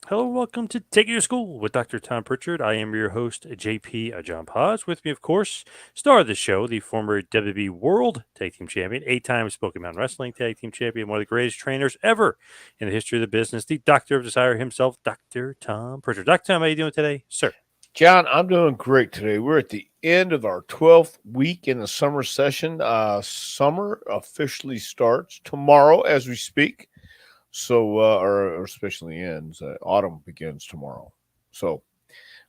Hello, welcome to Take It to School with Dr. Tom Prichard. I am your host, JP John Paz. With me, of course, star of the show, the former WWE World Tag Team Champion, 8-time Smoky Mountain Wrestling Tag Team Champion, one of the greatest trainers ever in the history of the business, the Doctor of Desire himself, Dr. Tom Prichard. Dr. Tom, how are you doing today, sir? John, I'm doing great today. We're at the end of our 12th week in the summer session. Summer officially starts tomorrow as we speak. Or especially ends. Autumn begins tomorrow. So,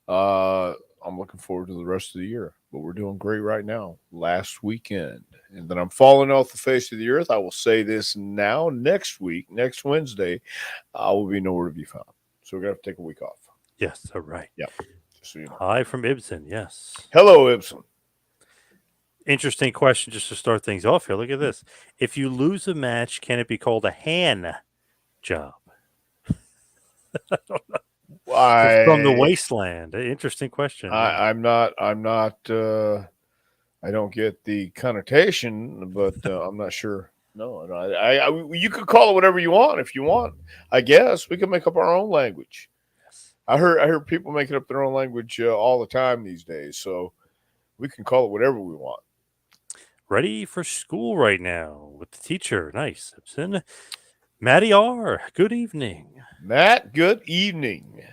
I'm looking forward to the rest of the year. But we're doing great right now. Last weekend. And then I'm falling off the face of the earth. I will say this now. Next week, next Wednesday, I will be nowhere to be found. So we're going to have to take a week off. Yes, all right. Yeah, just so you know. Hi from Ibsen, yes. Hello, Ibsen. Interesting question just to start things off here. Look at this. If you lose a match, can it be called a hand job? From the I wasteland. Interesting question. Yeah. I'm not. I don't get the connotation, but I'm not sure. No, you could call it whatever you want if you want. I guess we can make up our own language. Yes. I heard people making up their own language all the time these days, so we can call it whatever we want. Ready for school right now with the teacher. Nice. Ibsen. Maddie R. Good evening. Matt, good evening.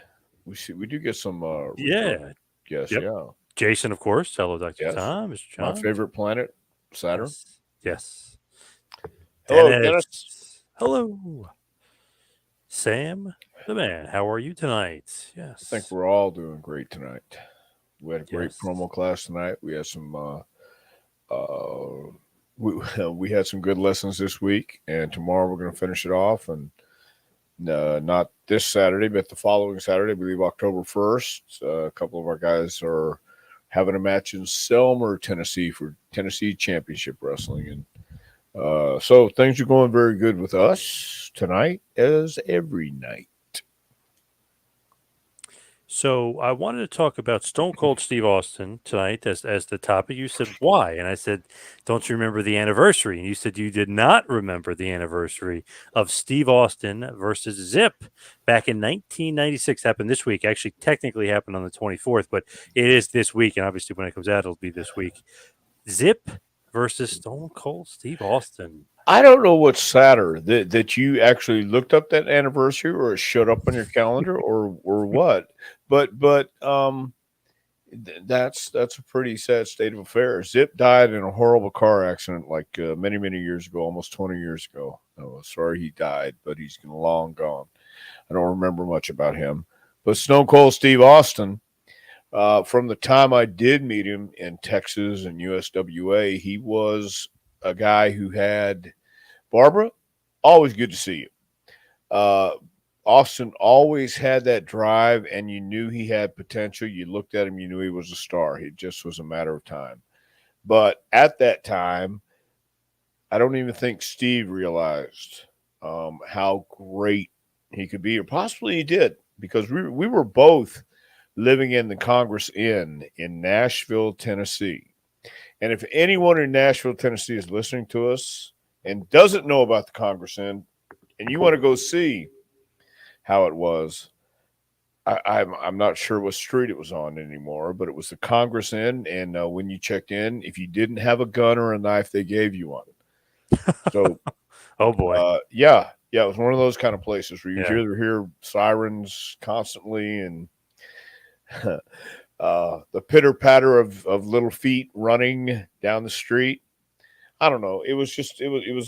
We do get some recurring Yeah. guests. Yep. Yeah, Jason, of course. Hello, Dr. yes. Tom. Mr. My John. favorite planet, Saturn. Yes. Yes. Hello, Dennis. Dennis. Hello. Sam, the man. How are you tonight? I think Yes. we're all doing great tonight. We had a great Yes. promo class tonight. We had some we, we had some good lessons this week, and tomorrow we're going to finish it off. And not this Saturday, but the following Saturday, I believe October 1st. A couple of our guys are having a match in Selmer, Tennessee, for Tennessee Championship Wrestling, and so things are going very good with us tonight, as every night. So I wanted to talk about Stone Cold Steve Austin tonight as the topic. You said why, and I said, "Don't you remember the anniversary?" And you said you did not remember the anniversary of Steve Austin versus Zip back in 1996. Happened this week. Actually, technically happened on the 24th, but it is this week, and obviously when it comes out, it'll be this week. Zip versus Stone Cold Steve Austin. I don't know what's sadder that you actually looked up that anniversary, or it showed up on your calendar, or what. But that's a pretty sad state of affairs. Zip died in a horrible car accident like many years ago, almost 20 years ago. Oh, sorry he died, but he's long gone. I don't remember much about him. But Stone Cold Steve Austin, from the time I did meet him in Texas and USWA, he was a guy who had Barbara. Always good to see you. Uh, Austin always had that drive, and you knew he had potential. You looked at him, you knew he was a star. It just was a matter of time. But at that time, I don't even think Steve realized how great he could be, or possibly he did, because we were both living in the Congress Inn in Nashville, Tennessee. And if anyone in Nashville, Tennessee is listening to us and doesn't know about the Congress Inn, and you want to go see how it was, I'm not sure what street it was on anymore, but it was the Congress Inn. And when you checked in, if you didn't have a gun or a knife, they gave you one. So, Oh boy. yeah, it was one of those kind of places where you Yeah. hear sirens constantly, and the pitter patter of little feet running down the street. I don't know. It was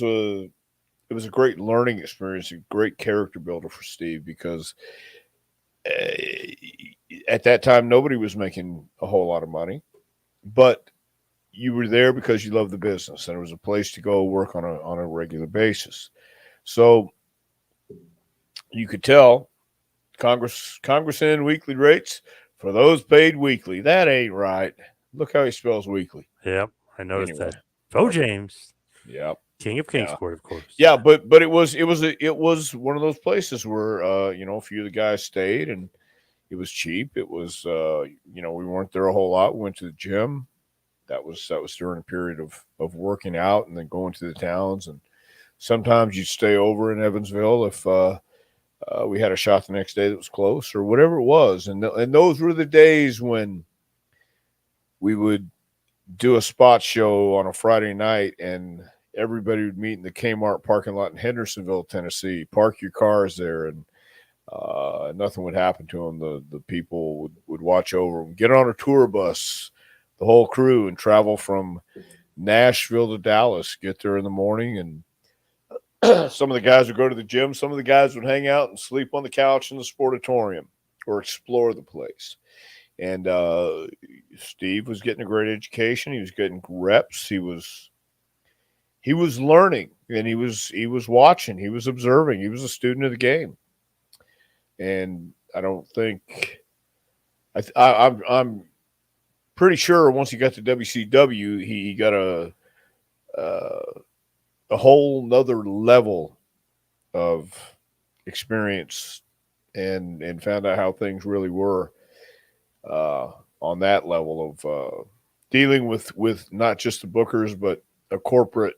a great learning experience, a great character builder for Steve, because at that time nobody was making a whole lot of money, but you were there because you loved the business, and it was a place to go work on a regular basis. So you could tell Congress in weekly rates for those paid weekly. That ain't right. Look how he spells weekly. Yep. I noticed Anyway, that. Bo okay. James, Yep. King of Yeah. Kingsport, of course. Yeah, but it was one of those places where a few of the guys stayed, and it was cheap. It was we weren't there a whole lot. We went to the gym. That was during a period of working out and then going to the towns, and sometimes you'd stay over in Evansville if we had a shot the next day that was close or whatever it was. And those were the days when we would do a spot show on a Friday night and everybody would meet in the Kmart parking lot in Hendersonville, Tennessee, park your cars there, and nothing would happen to them. The people would watch over them, get on a tour bus, the whole crew, and travel from Nashville to Dallas, get there in the morning. And some of the guys would go to the gym. Some of the guys would hang out and sleep on the couch in the sportatorium or explore the place. And Steve was getting a great education. He was getting reps. He was learning, and he was watching. He was observing. He was a student of the game. And I don't think I'm pretty sure once he got to WCW, he got a whole nother level of experience and found out how things really were on that level of dealing with not just the bookers, but a corporate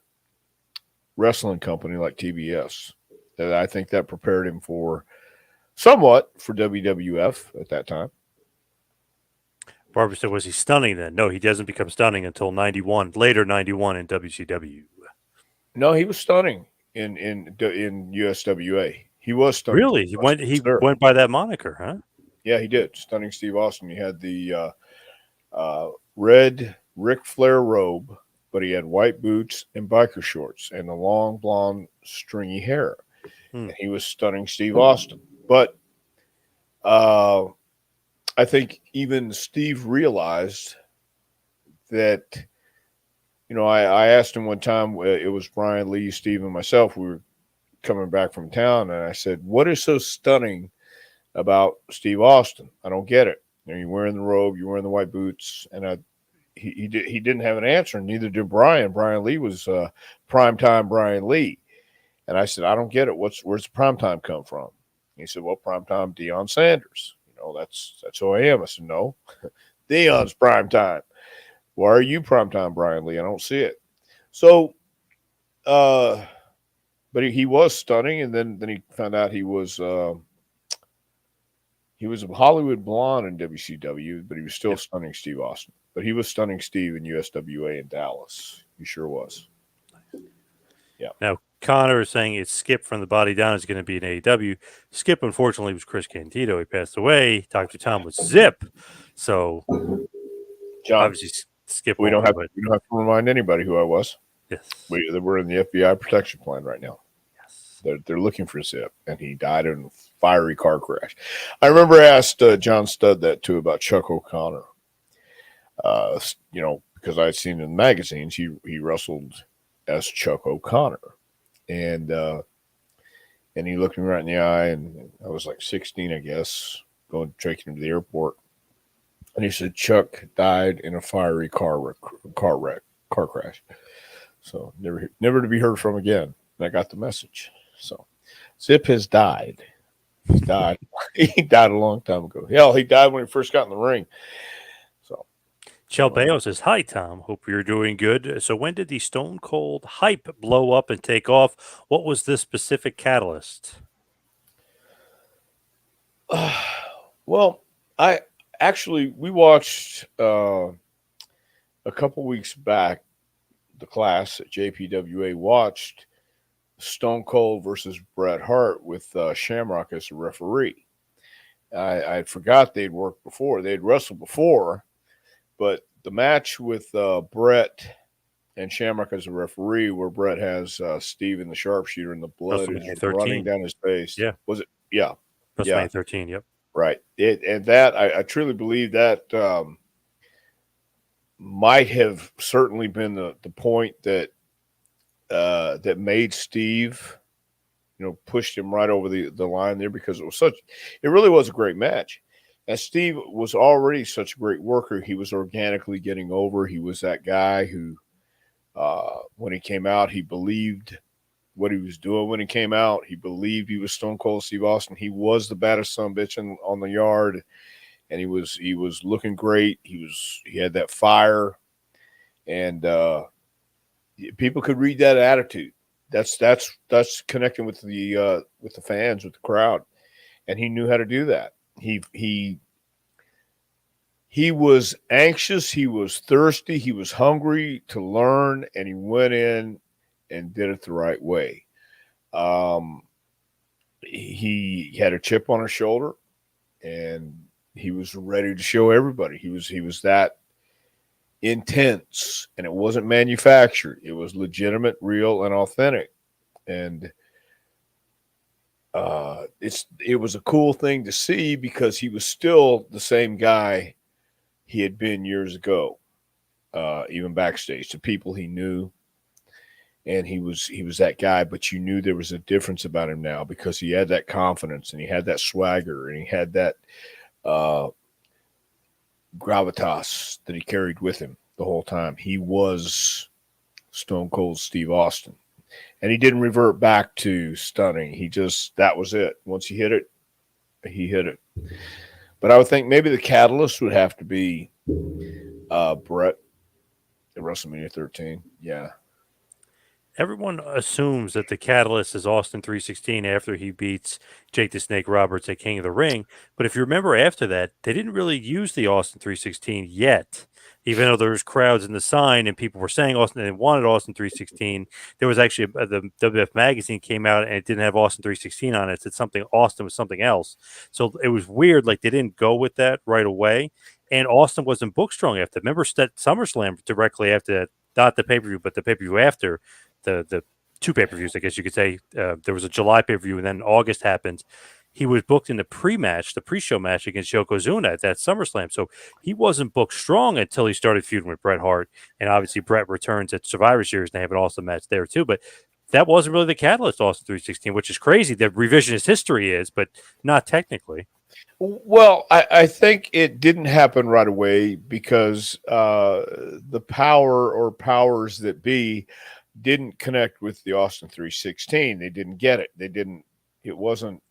wrestling company like TBS. That I think that prepared him somewhat for WWF at that time. Barbara said, was he stunning then? No, he doesn't become stunning until 91, later 91 in WCW. No, he was stunning in USWA. He was stunning. Really? He went by that moniker, huh? Yeah, he did. Stunning Steve Austin. He had the red Ric Flair robe, but he had white boots and biker shorts and the long blonde stringy hair. And he was Stunning Steve Austin. But I think even Steve realized that, I asked him one time, it was Brian Lee, Steve, and myself. We were coming back from town, and I said, what is so stunning about Steve Austin? I don't get it. You're wearing the robe, you're wearing the white boots, and he didn't have an answer, and neither did Brian. Brian Lee was primetime Brian Lee. And I said, I don't get it. Where's the primetime come from? He said, well, primetime Deion Sanders. That's who I am. I said, no, Deion's primetime. Why are you primetime Brian Lee? I don't see it. So, but he was stunning, and then he found out he was a Hollywood blonde in WCW, but he was still Stunning Steve Austin. But he was Stunning Steve in USWA in Dallas. He sure was. Yeah. Now, Connor is saying it's Skip from the body down is going to be in AEW. Skip, unfortunately, was Chris Candido. He passed away. Dr. Tom was Zip. So, John, obviously, Skip. We don't have to remind anybody who I was. Yes. We're in the FBI protection plan right now. Yes. They're looking for Zip, and he died in a fiery car crash. I remember I asked John Studd that too about Chuck O'Connor. Because I had seen in the magazines he wrestled as Chuck O'Connor, and he looked me right in the eye, and I was like 16, I guess, taking him to the airport, and he said Chuck died in a fiery car crash. So never to be heard from again. And I got the message. So Zip has died. He died. He died a long time ago. Hell, he died when he first got in the ring. So Chelbeo says, hi, Tom. Hope you're doing good. So when did the Stone Cold hype blow up and take off? What was this specific catalyst? Well, we watched a couple weeks back, the class at JPWA watched Stone Cold versus Bret Hart with Shamrock as the referee. I forgot they'd worked before. They'd wrestled before, but the match with Bret and Shamrock as a referee, where Bret has Steve and the sharpshooter and the blood is running down his face. Yeah. Was it? Yeah. WrestleMania 13, yep. Right. I truly believe that might have certainly been the point that made Steve, pushed him right over the line there, because it really was a great match. And Steve was already such a great worker. He was organically getting over. He was that guy who, when he came out, he believed what he was doing. When he came out, he believed he was Stone Cold Steve Austin. He was the baddest son of a bitch on the yard, and he was looking great. He had that fire, and people could read that attitude. That's connecting with the fans, with the crowd. and he knew how to do that. He was anxious, he was thirsty, he was hungry to learn, and he went in and did it the right way. Um, he had a chip on his shoulder, and he was ready to show everybody. He was that intense, and it wasn't manufactured. It was legitimate, real, and authentic. And it was a cool thing to see because he was still the same guy he had been years ago, even backstage to people he knew. And he was that guy, but you knew there was a difference about him now because he had that confidence and he had that swagger and he had that uh, gravitas that he carried with him the whole time. He was Stone Cold Steve Austin, and he didn't revert back to stunning. He just that was it. Once he hit it, he hit it. But I would think maybe the catalyst would have to be Brett at WrestleMania 13. Yeah. Everyone assumes that the catalyst is Austin 316 after he beats Jake the Snake Roberts at King of the Ring. But if you remember after that, they didn't really use the Austin 316 yet. Even though there was crowds in the sign and people were saying Austin and wanted Austin 316, there was actually the WF magazine came out and it didn't have Austin 316 on it. It said something Austin was something else. So it was weird. Like they didn't go with that right away. And Austin wasn't booked strong after. Remember SummerSlam directly after that, not the pay per view, but the pay per view after the two pay-per-views, I guess you could say. There was a July pay-per-view, and then August happened. He was booked in the pre-match, the pre-show match against Yokozuna at that SummerSlam. So he wasn't booked strong until he started feuding with Bret Hart. And obviously Bret returns at Survivor Series, and they have an awesome match there too. But that wasn't really the catalyst, Austin 316, which is crazy. The revisionist history is, but not technically. Well, I think it didn't happen right away because the power or powers that be didn't connect with the Austin 316. They didn't get it. It wasn't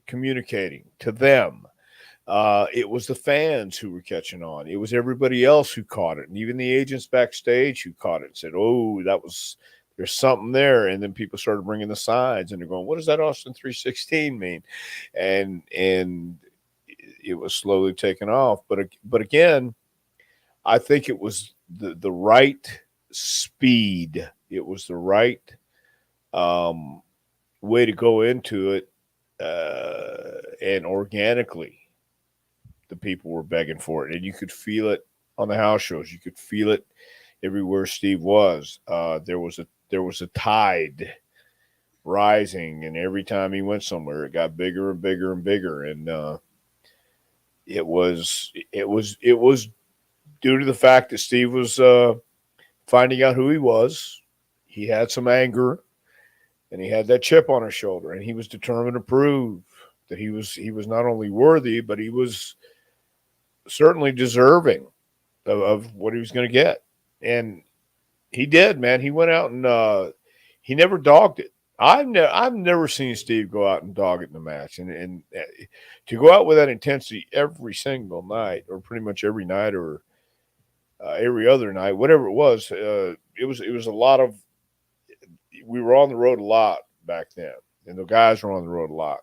communicating to them. It was the fans who were catching on. It was everybody else who caught it. And even the agents backstage who caught it and said, oh, there's something there. And then people started bringing the signs and they're going, what does that Austin 316 mean? And it was slowly taken off. But again, I think it was the right speed. It was the right way to go into it, and organically, the people were begging for it, and you could feel it on the house shows. You could feel it everywhere Steve was. There was a tide rising, and every time he went somewhere, it got bigger and bigger and bigger, and it was due to the fact that Steve was finding out who he was. He had some anger, and he had that chip on his shoulder, and he was determined to prove that he was not only worthy, but he was certainly deserving of what he was going to get. And he did, man. He went out and he never dogged it. I've never seen Steve go out and dog it in the match, and to go out with that intensity every single night, or pretty much every night, or every other night, whatever it was a lot of. We were on the road a lot back then, and the guys were on the road a lot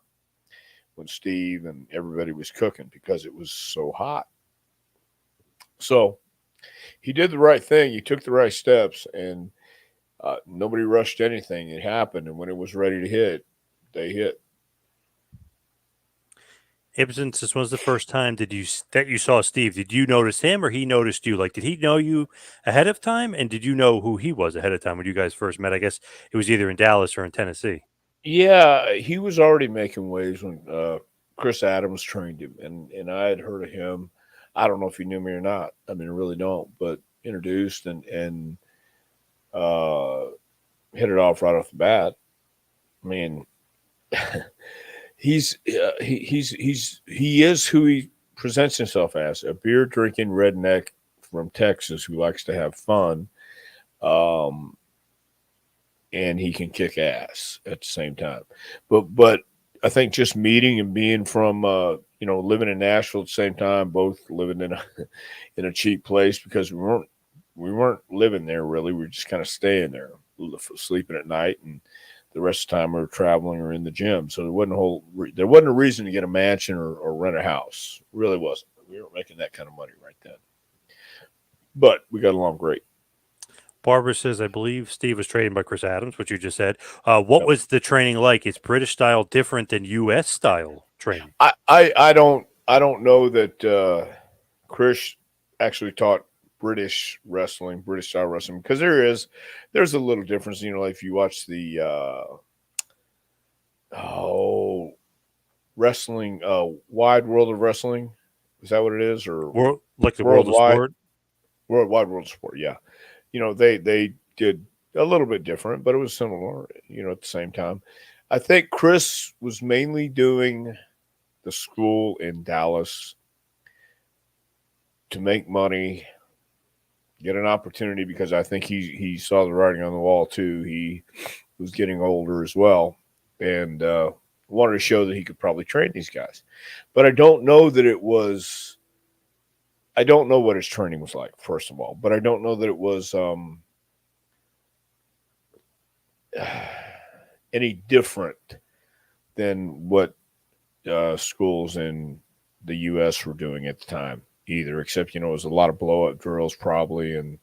when Steve and everybody was cooking because it was so hot. So he did the right thing. He took the right steps, and nobody rushed anything. It happened, and when it was ready to hit, they hit. Ibsen, this was the first time that you saw Steve. Did you notice him or he noticed you? Like, did he know you ahead of time? And did you know who he was ahead of time when you guys first met? I guess it was either in Dallas or in Tennessee. Yeah, he was already making waves when Chris Adams trained him, and I had heard of him. I don't know if he knew me or not. I mean, I really don't. But introduced and uh, hit it off right off the bat. I mean, he is who he presents himself as, a beer drinking redneck from Texas who likes to have fun. Um, and he can kick ass at the same time. But I think just meeting and being from living in Nashville at the same time, both living in a in a cheap place because we weren't living there really. We were just kind of staying there, sleeping at night, and the rest of the time we were traveling or in the gym. So there wasn't a reason to get a mansion or rent a house. It really wasn't. We weren't making that kind of money right then. But we got along great. Barbara says, I believe Steve was trained by Chris Adams, which you just said. What Yep. was the training like? Is British style different than U.S. style training? I don't know that Chris actually taught British wrestling, British style wrestling, because there's a little difference. Like if you watch the wrestling, Wide World of Wrestling, is that what it is, or Like the world of Worldwide sport? Worldwide World of Sport? Yeah, they did a little bit different, but it was similar. At the same time, I think Chris was mainly doing the school in Dallas to make money, get an opportunity, because I think he saw the writing on the wall too. He was getting older as well, and wanted to show that he could probably train these guys. But I don't know that it was. I don't know what his training was like, first of all, but I don't know that it was any different than what schools in the U.S. were doing at the time either, except, it was a lot of blow up drills probably, and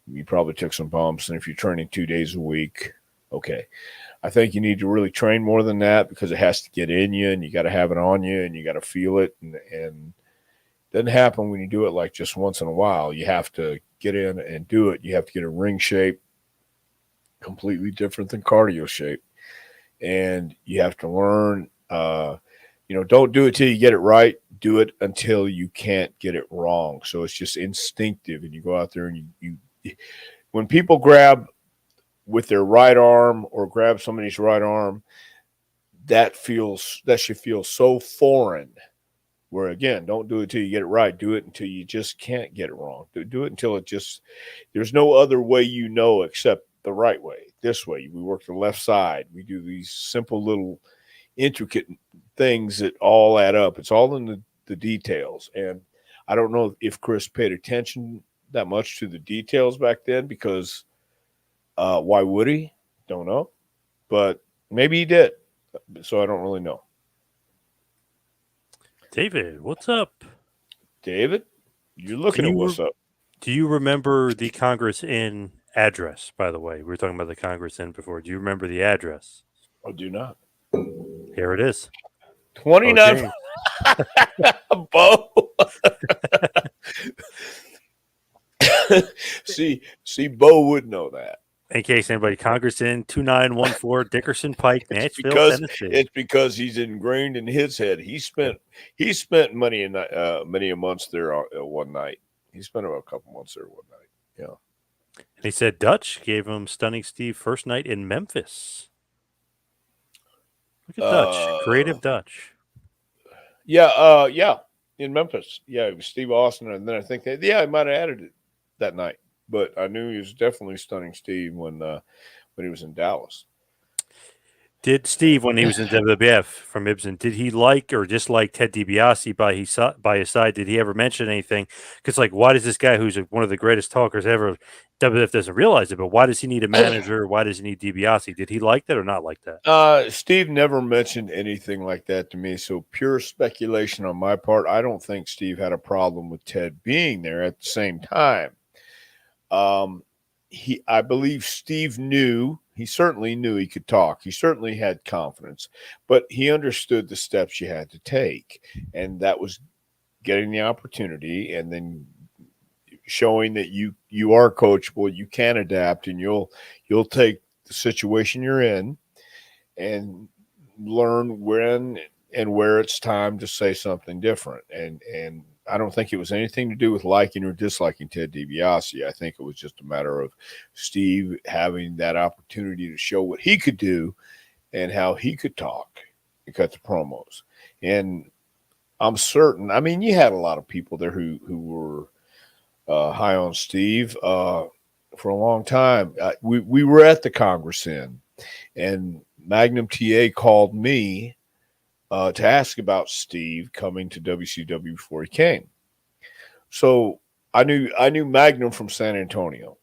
you probably took some bumps. And if you're training 2 days a week, okay. I think you need to really train more than that, because it has to get in you, and you got to have it on you, and you got to feel it. And it doesn't happen when you do it like just once in a while. You have to get in and do it. You have to get a ring shape, completely different than cardio shape. And you have to learn, don't do it till you get it right. Do it until you can't get it wrong. So it's just instinctive, and you go out there and you when people grab with their right arm or grab somebody's right arm, that should feel so foreign. Where again, don't do it until you get it right. Do it until you just can't get it wrong. Do it until there's no other way except the right way. This way, we work the left side. We do these simple little intricate things that all add up. It's all in the details. And I don't know if Chris paid attention that much to the details back then, because why would he? Don't know. But maybe he did. So I don't really know. David, what's up? David, you're looking at what's up. Do you remember the Congress Inn address, by the way? We were talking about the Congress Inn before. Do you remember the address? I do not. Here it is. 29. Bo. see, Bo would know that. In case anybody, Congress Inn, 2914 Dickerson Pike, Nashville, Tennessee. It's because he's ingrained in his head. He spent money in many a months there one night. He spent about a couple months there one night. Yeah. And he said Dutch gave him Stunning Steve first night in Memphis. Look at Dutch, creative Dutch. Yeah, in Memphis. Yeah, it was Steve Austin, and then I think he might have added it that night. But I knew he was definitely Stunning Steve when he was in Dallas. Did Steve, when he was in WWF from Ibsen, did he like or dislike Ted DiBiase by his side? Did he ever mention anything? Because, why does this guy, who's one of the greatest talkers ever, WWF doesn't realize it, but why does he need a manager? Why does he need DiBiase? Did he like that or not like that? Steve never mentioned anything like that to me, so pure speculation on my part. I don't think Steve had a problem with Ted being there. At the same time, I believe Steve knew. He certainly knew he could talk. He certainly had confidence, but he understood the steps you had to take, and that was getting the opportunity and then showing that you are coachable, you can adapt, and you'll take the situation you're in and learn when and where it's time to say something different. And I don't think it was anything to do with liking or disliking Ted DiBiase. I think it was just a matter of Steve having that opportunity to show what he could do and how he could talk and cut the promos. And I'm certain, you had a lot of people there who were high on Steve for a long time. We were at the Congress Inn, and Magnum TA called me to ask about Steve coming to WCW before he came. So I knew Magnum from San Antonio,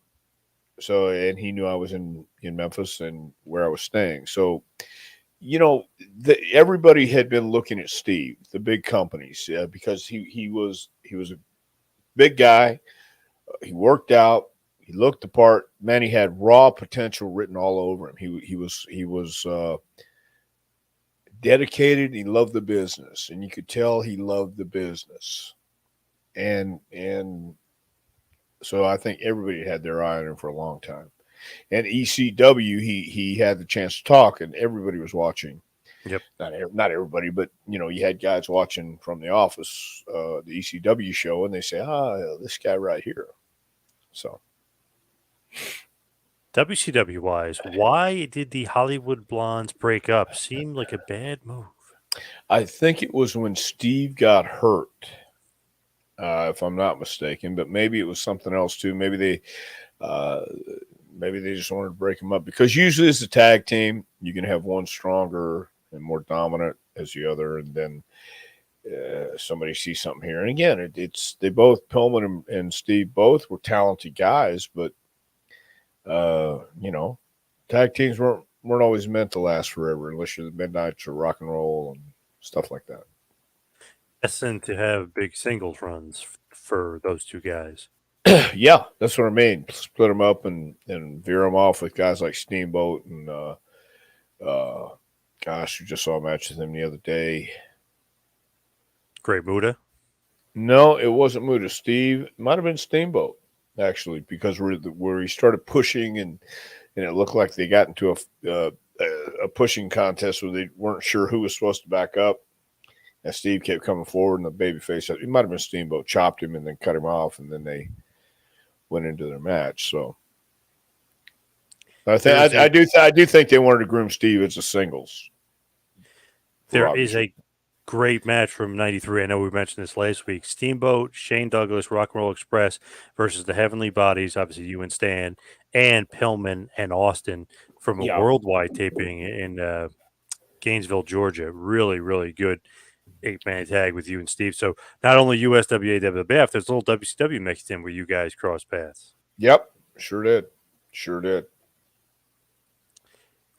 So, and he knew I was in Memphis and where I was staying. So, you know, everybody had been looking at Steve, the big companies, because he was a big guy. He worked out. He looked the part. Man, he had raw potential written all over him. He was dedicated. He loved the business, and you could tell he loved the business. And so I think everybody had their eye on him for a long time. And ECW, he had the chance to talk, and everybody was watching. Yep. Not everybody, but you had guys watching from the office, the ECW show, and they say, this guy right here. So WCW wise, why did the Hollywood Blondes break up? Seemed like a bad move. I think it was when Steve got hurt, if I'm not mistaken, but maybe it was something else too. Uh, maybe they just wanted to break him up because usually it's a tag team. You can have one stronger and more dominant as the other, and then somebody sees something here. And again, it's they both Pillman and Steve both were talented guys, but tag teams weren't always meant to last forever unless you're the Midnights or rock and roll and stuff like that. Destined to have big singles runs for those two guys. Yeah, that's what I mean. Split them up and veer them off with guys like Steamboat and gosh, we just saw a match with him the other day. Great Muda. No, it wasn't Muda. Steve, it might have been Steamboat actually, because where he started pushing and it looked like they got into a pushing contest where they weren't sure who was supposed to back up. And Steve kept coming forward, and the babyface, it might have been Steamboat, chopped him and then cut him off, and then they went into their match. So I do think they wanted to groom Steve as a singles. There is a great match from '93. I know we mentioned this last week. Steamboat, Shane Douglas, Rock and Roll Express versus the Heavenly Bodies. Obviously, you and Stan, and Pillman and Austin from a worldwide taping in Gainesville, Georgia. Really, really good 8-man tag with you and Steve. So not only USWA, WWF, there's a little WCW mixed in where you guys cross paths. Yep, sure did.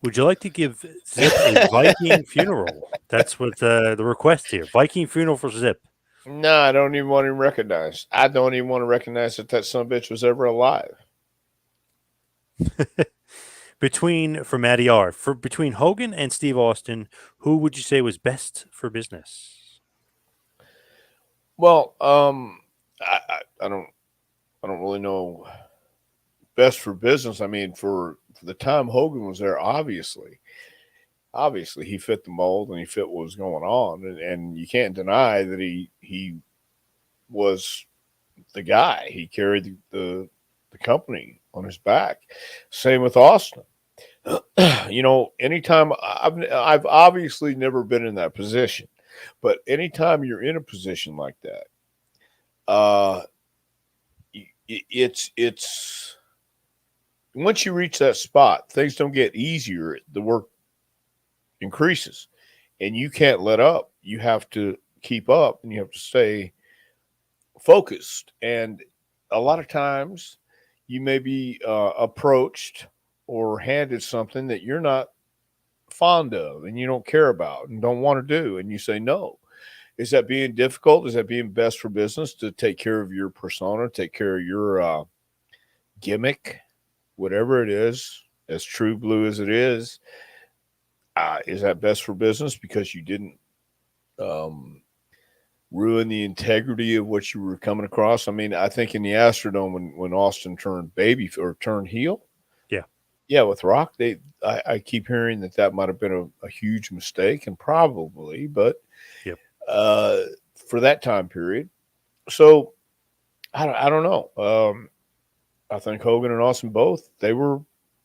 Would you like to give Zip a Viking funeral? That's what the request here. Viking funeral for Zip. No, I don't even want to recognize. I don't even want to recognize that son of a bitch was ever alive. Between Hogan and Steve Austin, who would you say was best for business? Well, I don't really know best for business. I mean, for the time Hogan was there, obviously he fit the mold and he fit what was going on, and you can't deny that he was the guy. He carried the company on his back. Same with Austin. Anytime I've obviously never been in that position, but anytime you're in a position like that, it's once you reach that spot, things don't get easier. The work increases, and you can't let up. You have to keep up, and you have to stay focused. And a lot of times, you may be approached or handed something that you're not fond of, and you don't care about, and don't want to do, and you say no. Is that being difficult? Is that being best for business to take care of your persona, take care of your gimmick? Whatever it is, as true blue as it is that best for business because you didn't ruin the integrity of what you were coming across? I mean, I think in the Astrodome when Austin turned baby or turned heel, yeah, with Rock, I keep hearing that might have been a huge mistake, and probably, but for that time period, so I don't know. I think Hogan and Austin both, they were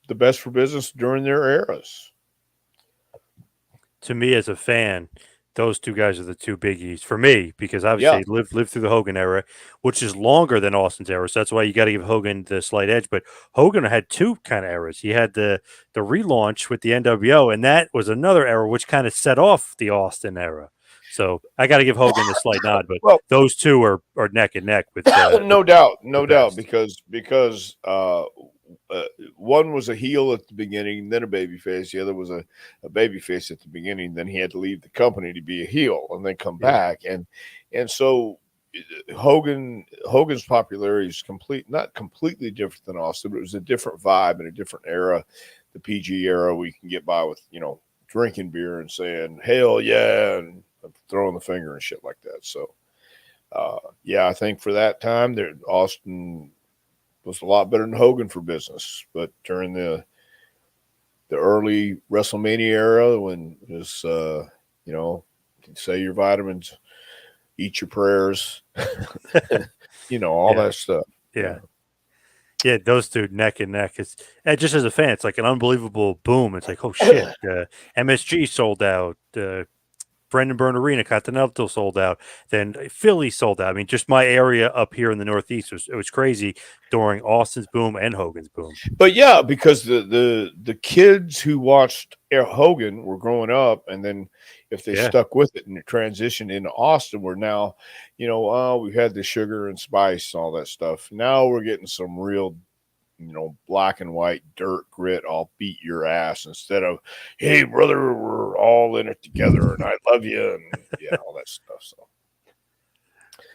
the best for business during their eras. To me, as a fan, those two guys are the two biggies for me because obviously lived through the Hogan era, which is longer than Austin's era. So that's why you got to give Hogan the slight edge. But Hogan had two kind of eras. He had the relaunch with the NWO, and that was another era which kind of set off the Austin era. So I got to give Hogan the slight nod, but those two are neck and neck with no doubt, because uh, one was a heel at the beginning, then a baby face. The other was a baby face at the beginning. Then he had to leave the company to be a heel and then come Yeah. back. And so Hogan's popularity is not completely different than Austin, but it was a different vibe and a different era. The PG era, we can get by with, drinking beer and saying hell yeah and throwing the finger and shit like that. So yeah, I think for that time there Austin was a lot better than Hogan for business. But during the early WrestleMania era, when it was say your vitamins, eat your prayers, all Yeah. that stuff. Yeah. Yeah. Yeah, those two neck and neck. It's and just as a fan, it's like an unbelievable boom. It's like, oh shit, MSG sold out. Brendan Byrne Arena, Continental sold out. Then Philly sold out. I mean, just my area up here in the Northeast was crazy during Austin's boom and Hogan's boom. But yeah, because the kids who watched Hogan were growing up, and then if they Yeah. stuck with it and transitioned into Austin, we're now, we've had the sugar and spice and all that stuff. Now we're getting some real, black and white dirt grit. I'll beat your ass instead of, hey brother, we're all in it together, and I love you, and yeah, all that stuff. So.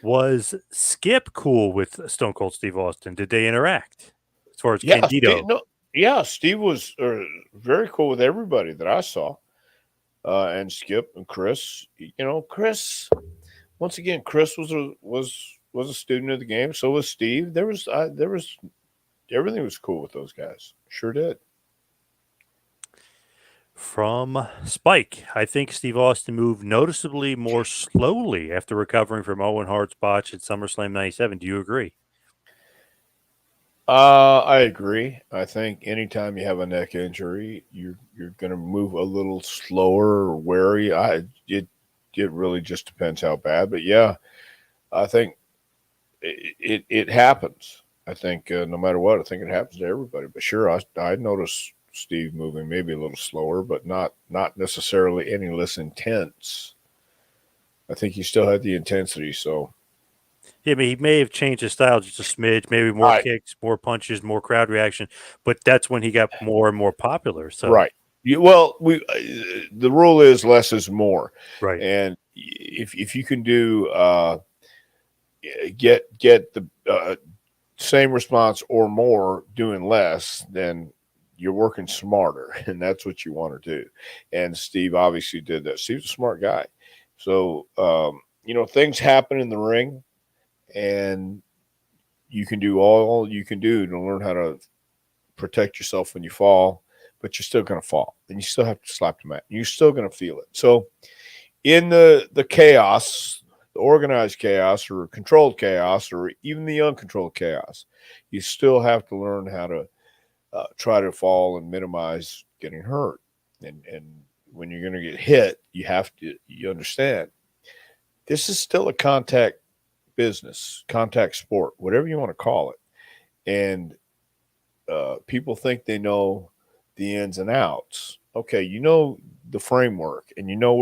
Was Skip cool with Stone Cold Steve Austin? Did they interact as far as Yeah, Candido? Steve was very cool with everybody that I saw. And Skip and Chris. Chris. Once again, Chris was a student of the game. So was Steve. There was everything was cool with those guys. Sure did. From Spike, I think Steve Austin moved noticeably more slowly after recovering from Owen Hart's botch at SummerSlam '97. Do you agree? I agree. I think anytime you have a neck injury, you're going to move a little slower or wary. It really just depends how bad, but yeah, I think it happens. I think no matter what, I think it happens to everybody. But sure, I noticed Steve moving maybe a little slower, but not necessarily any less intense. I think he still had the intensity. So Yeah, I mean, he may have changed his style just a smidge, maybe more I kicks, more punches, more crowd reaction, but that's when he got more and more popular. So, right. Well, we the rule is less is more, right. and if you can do get the same response or more doing less, then you're working smarter, and that's what you want to do. And Steve obviously did that. Steve's a smart guy, so things happen in the ring, and you can do all you can do to learn how to protect yourself when you fall, but you're still going to fall, and you still have to slap the mat. You're still going to feel it. So in the chaos, the organized chaos or controlled chaos or even the uncontrolled chaos, you still have to learn how to try to fall and minimize getting hurt. And when you're going to get hit, you understand this is still a contact business, contact sport, whatever you want to call it. And people think they know the ins and outs. Okay, you know the framework, and you know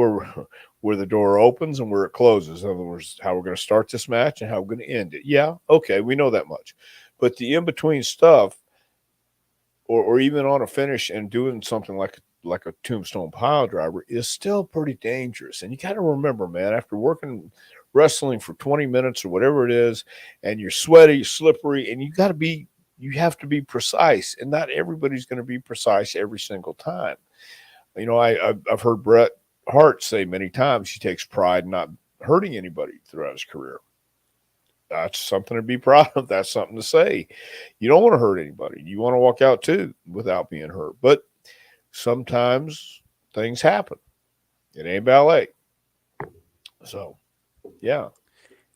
where the door opens and where it closes. In other words, how we're going to start this match and how we're going to end it. Yeah, okay, we know that much. But the in between stuff, or even on a finish and doing something like a tombstone pile driver, is still pretty dangerous. And you got to remember, man, after working wrestling for 20 minutes or whatever it is, and you're sweaty, slippery, and you have to be precise, and not everybody's going to be precise every single time. I've heard Bret Hart say many times he takes pride in not hurting anybody throughout his career. That's something to be proud of. That's something to say. You don't want to hurt anybody. You want to walk out too without being hurt. But sometimes things happen. It ain't ballet. So, yeah.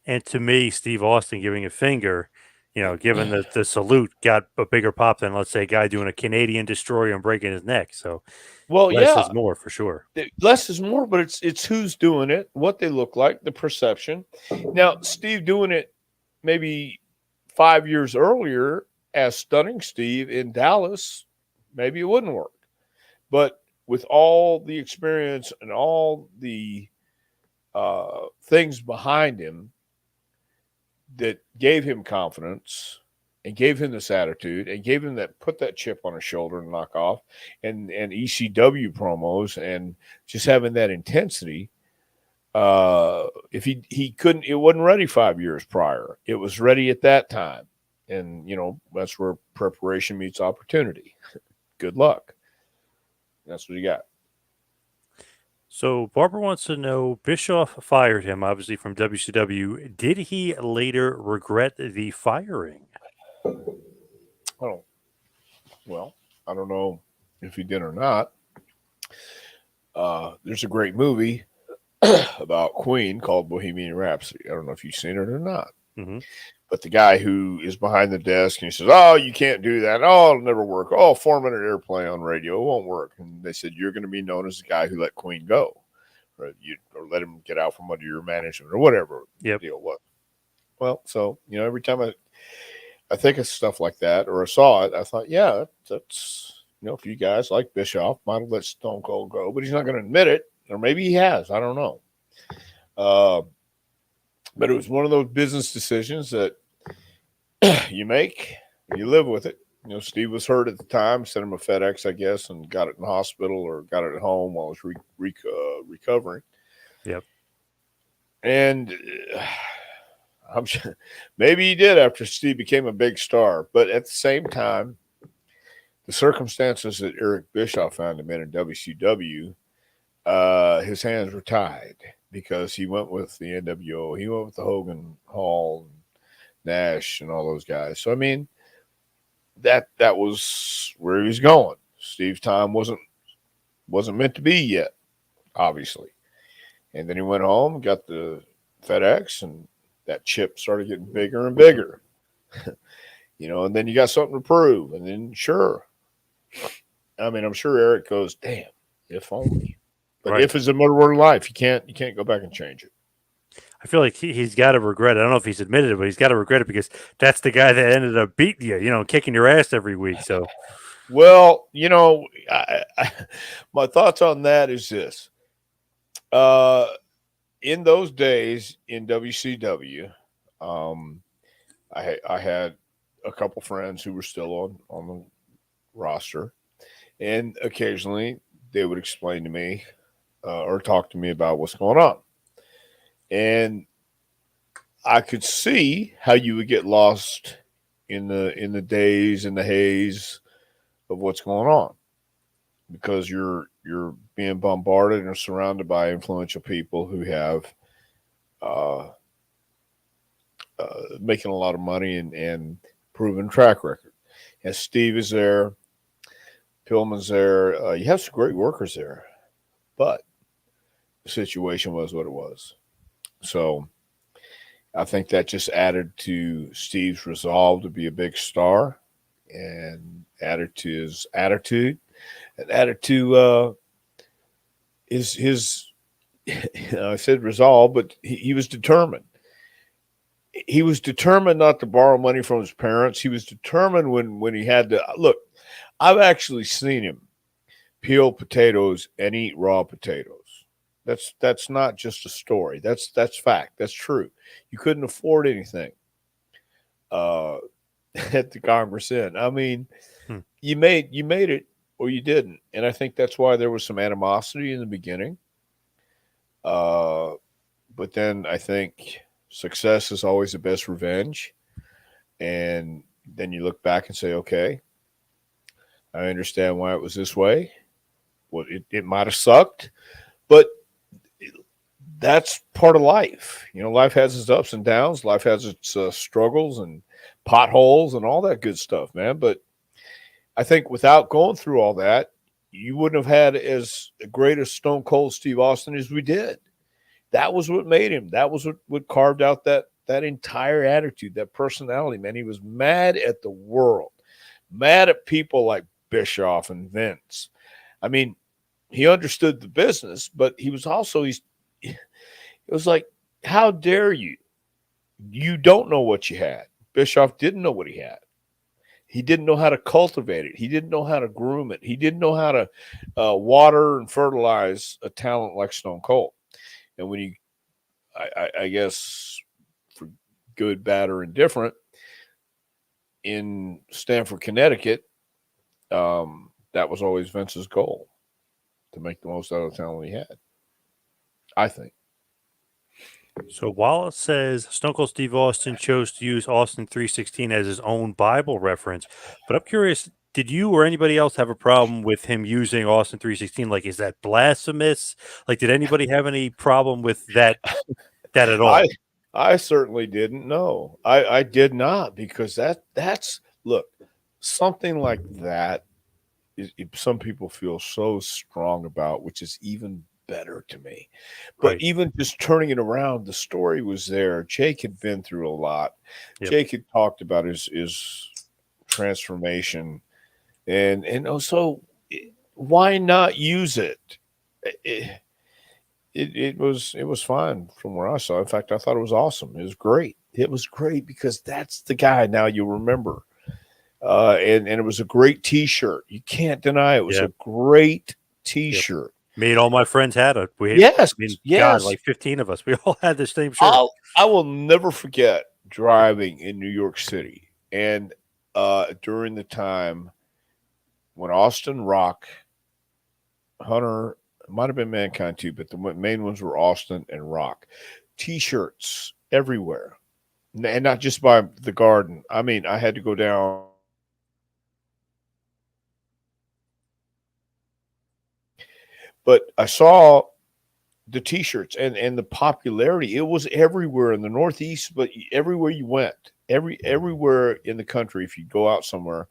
And to me, Steve Austin giving a finger, given the salute, got a bigger pop than, let's say, a guy doing a Canadian destroyer and breaking his neck. So Well, less yeah. is more for sure. Less is more, but it's who's doing it, what they look like, the perception. Now, Steve doing it maybe 5 years earlier as Stunning Steve in Dallas, maybe it wouldn't work. But with all the experience and all the things behind him that gave him confidence, and gave him this attitude and gave him that, put that chip on his shoulder and knock off, and ECW promos and just having that intensity. If he couldn't, it wasn't ready 5 years prior. It was ready at that time, and that's where preparation meets opportunity. Good luck. That's what you got. So Barbara wants to know, Bischoff fired him, obviously from WCW. Did he later regret the firing? Oh, well, I don't know if he did or not. There's a great movie about Queen called Bohemian Rhapsody. I don't know if you've seen it or not. Mm-hmm. But the guy who is behind the desk and he says, "Oh, you can't do that. Oh, it'll never work. Oh, 4-minute airplay on radio, it won't work." And they said, "You're going to be known as the guy who let Queen go, or let him get out from under your management, or whatever Yep. the deal was." Well, so every time I think of stuff like that, or I saw it, I thought, yeah, that's if you guys like Bischoff, might have let Stone Cold go, but he's not going to admit it, or maybe he has. I don't know. But it was one of those business decisions that you make, you live with it. Steve was hurt at the time, sent him a FedEx, I guess, and got it in the hospital or got it at home while he was recovering. Yep. And I'm sure maybe he did after Steve became a big star. But at the same time, the circumstances that Eric Bischoff found him in WCW, his hands were tied because he went with the NWO. He went with the Hogan, Hall, and Nash, and all those guys. So, I mean, that was where he was going. Steve's time wasn't meant to be yet, obviously. And then he went home, got the FedEx, and that chip started getting bigger and bigger. And then you got something to prove. And then, sure. I mean, I'm sure Eric goes, damn, if only. But Right. if is a word in life, you can't go back and change it. I feel like he's got to regret it. I don't know if he's admitted it, but he's got to regret it because that's the guy that ended up beating you, kicking your ass every week. So, well, my thoughts on that is this. In those days in WCW, I had a couple friends who were still on the roster, and occasionally they would explain to me or talk to me about what's going on, and I could see how you would get lost in the days and the haze of what's going on because you're being bombarded and surrounded by influential people who have making a lot of money and proven track record. And Steve is there, Pillman's there. You have some great workers there, but the situation was what it was. So I think that just added to Steve's resolve to be a big star and added to his attitude and added to his I said resolve, but he was determined. He was determined not to borrow money from his parents. He was determined when he had to look. I've actually seen him peel potatoes and eat raw potatoes. That's not just a story. That's fact. That's true. You couldn't afford anything at the Congress Inn. I mean, you made it or you didn't, and I think that's why there was some animosity in the beginning. But then I think success is always the best revenge, and then you look back and say, okay, I understand why it was this way. Well, it might have sucked, but that's part of life. Life has its ups and downs. Life has its struggles and potholes and all that good stuff, man. But I think without going through all that, you wouldn't have had as great a Stone Cold Steve Austin as we did. That was what made him. That was what carved out that entire attitude, that personality, man. He was mad at the world, mad at people like Bischoff and Vince. I mean, he understood the business, but he was also, it was like, how dare you? You don't know what you had. Bischoff didn't know what he had. He didn't know how to cultivate it. He didn't know how to groom it. He didn't know how to water and fertilize a talent like Stone Cold. And when I guess for good, bad, or indifferent, in Stamford, Connecticut, that was always Vince's goal, to make the most out of the talent he had, I think. So while it says Stone Cold Steve Austin chose to use Austin 316 as his own Bible reference, but I'm curious, did you or anybody else have a problem with him using Austin 316? Like, is that blasphemous? Like, did anybody have any problem with that at I all? I certainly didn't know. I did not, because that's look, something like that some people feel so strong about, which is even better to me. But Right. even just turning it around, the story was there. Jake had been through a lot. Yep. Jake had talked about his transformation, and also, why not use it? It, it was fine from where I saw. In fact, I thought it was awesome. It was great. It was great because that's the guy now you remember. And it was a great T-shirt. You can't deny it was Yeah. a great Yep. T-shirt. Me and all my friends had it. I Yes, mean, God, yes. like 15 of us. We all had the same shirt. I will never forget driving in New York City, and during the time when Austin Rock, Hunter, it might have been Mankind too, but the main ones were Austin and Rock. T-shirts everywhere, and not just by the Garden. I mean, I had to go down. But I saw the T-shirts and the popularity. It was everywhere in the Northeast, but everywhere you went, everywhere in the country, if you go out somewhere,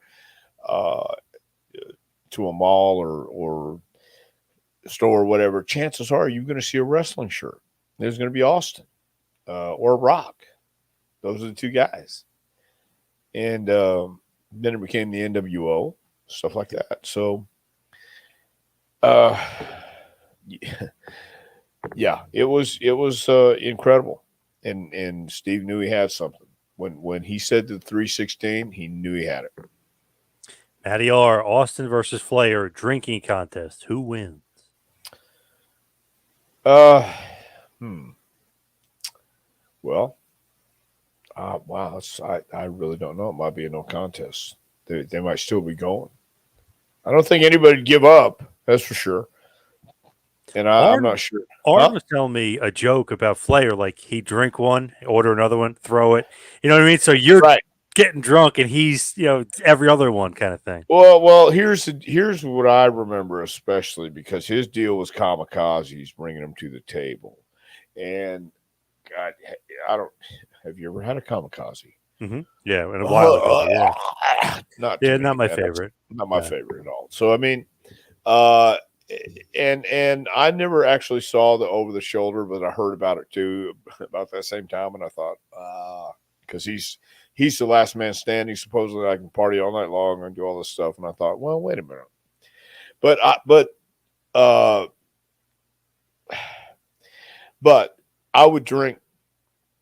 uh, to a mall or store or whatever, chances are you're going to see a wrestling shirt. There's going to be Austin or Rock. Those are the two guys, and then it became the NWO, stuff like that. So, uh, yeah, it was incredible, and Steve knew he had something. When he said the 316, he knew he had it. Matty R. Austin versus Flair drinking contest. Who wins? Uh, hmm. Well, wow, I really don't know. It might be a no contest. They might still be going. I don't think anybody'd give up. That's for sure. And I'm Arn not sure. Arn Huh? was telling me a joke about Flair, like he'd drink one, order another one, throw it. You know what I mean? So you're Right. getting drunk and he's, every other one kind of thing. Well, here's what I remember, especially because his deal was kamikazes, bringing them to the table, and God, I don't. Have you ever had a kamikaze? Yeah, and a while ago. Yeah. Not too Yeah, not big, my man. That's favorite. not my No. favorite at all. So I mean, uh, and I never actually saw the over the shoulder, but I heard about it too about that same time, and I thought, because he's the last man standing. Supposedly, I can party all night long and do all this stuff, and I thought, well, wait a minute, uh, but I would drink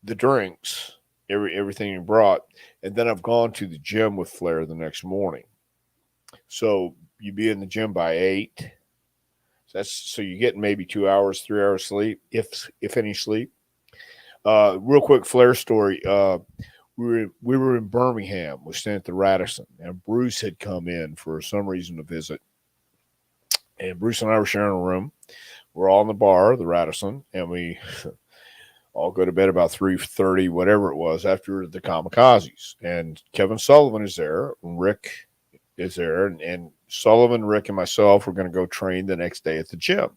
the drinks, everything he brought, and then I've gone to the gym with Flair the next morning. So you be in the gym by 8. So you get maybe 2 hours, 3 hours sleep, if any sleep. Real quick Flair story. We were in Birmingham. We stayed at the Radisson, and Bruce had come in for some reason to visit. And Bruce and I were sharing a room. We're all in the bar, the Radisson, and we all go to bed about 3:30, whatever it was, after the kamikazes. And Kevin Sullivan is there, Rick is there, and Sullivan, Rick, and myself were going to go train the next day at the gym.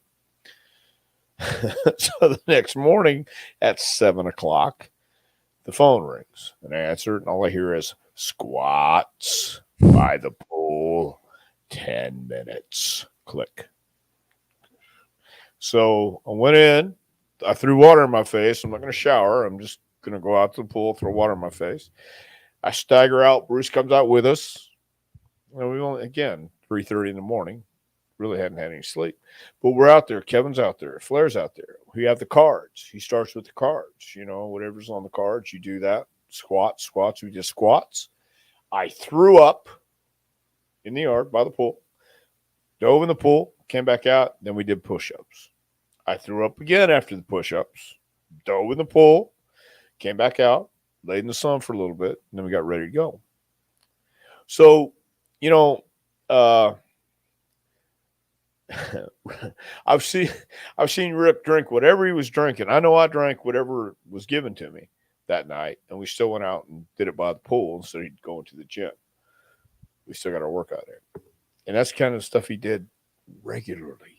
So the next morning at 7 o'clock, the phone rings, and I answer it, and all I hear is squats by the pool, 10 minutes. Click. So I went in. I threw water in my face. I'm not going to shower. I'm just going to go out to the pool, throw water in my face. I stagger out. Bruce comes out with us. And we only, again, 3:30 in the morning. Really hadn't had any sleep. But we're out there. Kevin's out there. Flair's out there. We have the cards. He starts with the cards. Whatever's on the cards, you do that. Squats. We did squats. I threw up in the yard by the pool. Dove in the pool. Came back out. Then we did push-ups. I threw up again after the push-ups. Dove in the pool. Came back out. Laid in the sun for a little bit. And then we got ready to go. So, you know, uh, I've seen I've seen Rip drink whatever he was drinking. I know I drank whatever was given to me that night, and we still went out and did it by the pool instead of going to the gym. We still got our workout in, and that's kind of stuff he did regularly.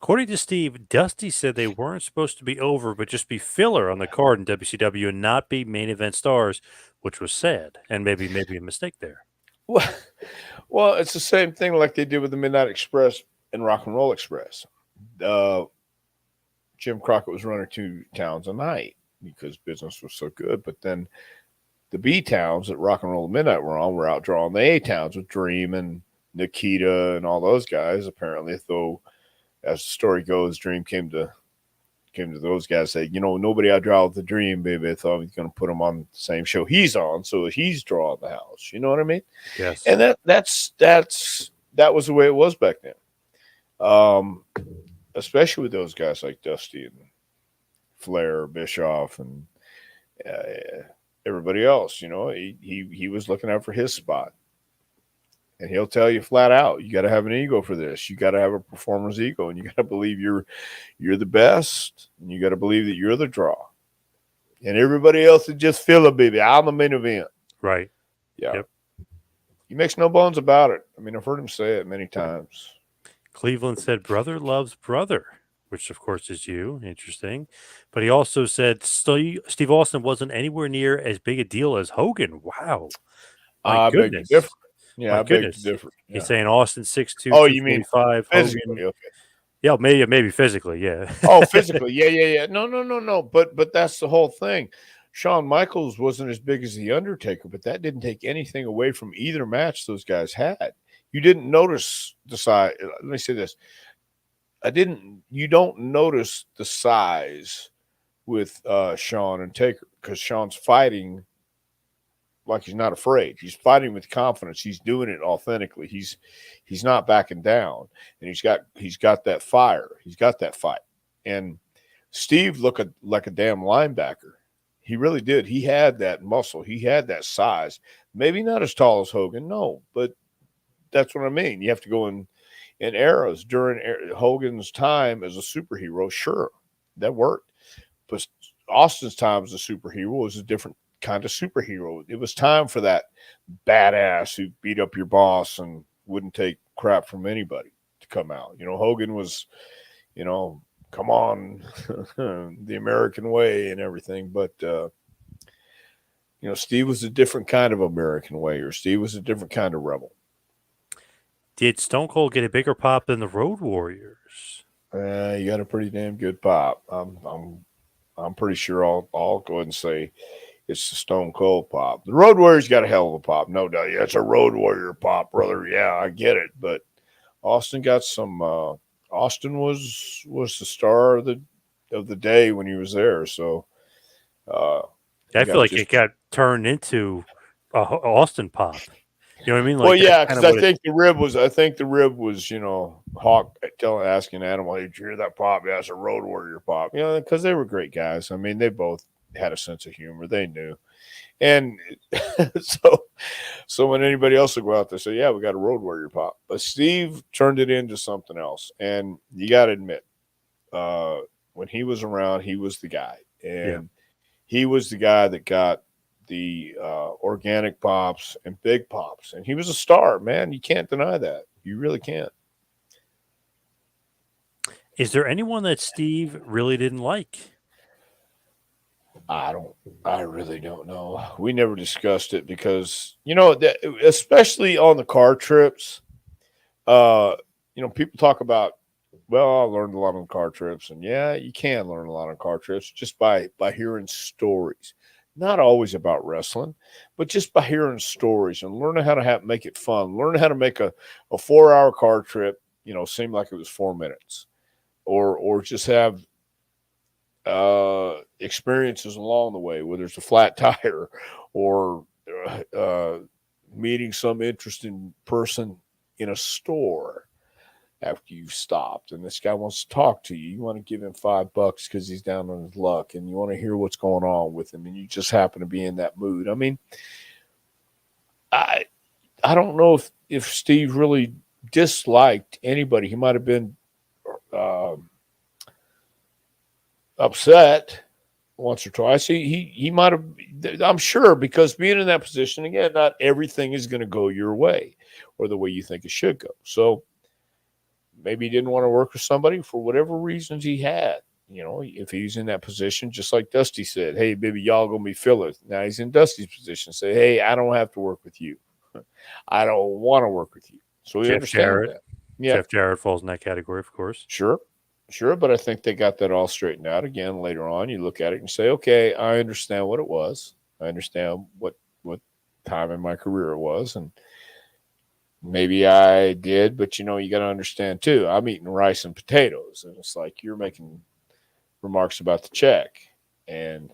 According to Steve, Dusty said they weren't supposed to be over, but just be filler on the card in WCW and not be main event stars, which was sad and maybe a mistake there. Well, well, it's the same thing like they did with the Midnight Express and Rock and Roll Express. Uh, Jim Crockett was running 2 towns a night because business was so good, but then the B towns that Rock and Roll Midnight were on were out drawing the A towns with Dream and Nikita and all those guys. Apparently, though, as the story goes, Dream came to those guys and said, nobody outdraw with the Dream, baby. I thought he was going to put him on the same show he's on, so he's drawing the house. You know what I mean? Yes. And that was the way it was back then. Especially with those guys like Dusty and Flair, Bischoff, and everybody else. He was looking out for his spot, and he'll tell you flat out, you got to have an ego for this. You got to have a performer's ego, and you got to believe you're the best, and you got to believe that you're the draw, and everybody else is just filler, baby. I'm the main event. Right. Yeah. Yep. He makes no bones about it. I mean, I've heard him say it many times. Cleveland said brother loves brother, which of course is you. Interesting. But he also said Steve Austin wasn't anywhere near as big a deal as Hogan. Wow. My I beg to goodness. differ. Yeah, My I beg to goodness. differ. Yeah. He's saying Austin 6'2", Oh, you mean 245, physically? Hogan. Okay. Yeah, maybe physically, yeah. Oh, physically. Yeah. No. But that's the whole thing. Shawn Michaels wasn't as big as The Undertaker, but that didn't take anything away from either match those guys had. You didn't notice the size. Let me say this. You don't notice the size with Shawn and Taker because Shawn's fighting like he's not afraid. He's fighting with confidence. He's doing it authentically. He's not backing down, and he's got that fire. He's got that fight. And Steve looked like a damn linebacker. He really did. He had that muscle. He had that size. Maybe not as tall as Hogan, no, but that's what I mean. You have to go in eras during Hogan's time as a superhero. Sure, that worked, but Austin's time as a superhero was a different kind of superhero. It was time for that badass who beat up your boss and wouldn't take crap from anybody to come out. Hogan was, come on, the American way and everything. But, Steve was a different kind of American way, or Steve was a different kind of rebel. Did Stone Cold get a bigger pop than the Road Warriors? You got a pretty damn good pop. I'm pretty sure I'll go ahead and say it's the Stone Cold pop. The Road Warriors got a hell of a pop, no doubt. Yeah, it's a Road Warrior pop, brother. Yeah, I get it. But Austin got some. Austin was the star of the day when he was there. So I feel like it got turned into Austin pop. You know what I mean? Like, well, yeah, because I think the rib was, Hawk asking Animal, "Hey, did you hear that pop? Yeah, it's a Road Warrior pop." Because they were great guys. I mean, they both had a sense of humor. They knew, and so when anybody else would go out there and say, "Yeah, we got a Road Warrior pop," but Steve turned it into something else. And you got to admit, when he was around, he was the guy, and he was the guy that got the organic pops and big pops, and he was a star, man. You can't deny that. You really can't. Is there anyone that Steve really didn't like? I really don't know. We never discussed it because especially on the car trips, people talk about, well, I learned a lot on car trips, and yeah, you can learn a lot on car trips just by hearing stories. Not always about wrestling, but just by hearing stories and learning how to make it fun. Learning how to make a 4-hour car trip, seem like it was 4 minutes, or just have experiences along the way, whether it's a flat tire or meeting some interesting person in a store after you've stopped and this guy wants to talk to you. You want to give him $5 because he's down on his luck and you want to hear what's going on with him and you just happen to be in that mood. I mean, I I don't know if Steve really disliked anybody. He might have been uh, upset once or twice. He might have. I'm sure because being in that position again, not everything is going to go your way or the way you think it should go. So maybe he didn't want to work with somebody for whatever reasons he had. You know, if he's in that position, just like Dusty said, hey, baby, y'all gonna be fillers. Now he's in Dusty's position. Say, hey, I don't have to work with you. I don't want to work with you. So he Jeff understands Jarrett. that. Yeah, Jeff Jarrett falls in that category, of course. sure. Sure. But I think they got that all straightened out again later on. You look at it and say, okay, I understand what it was. I understand what time in my career it was. And maybe I did, but you know, you got to understand too. I'm eating rice and potatoes. And it's like you're making remarks about the check. And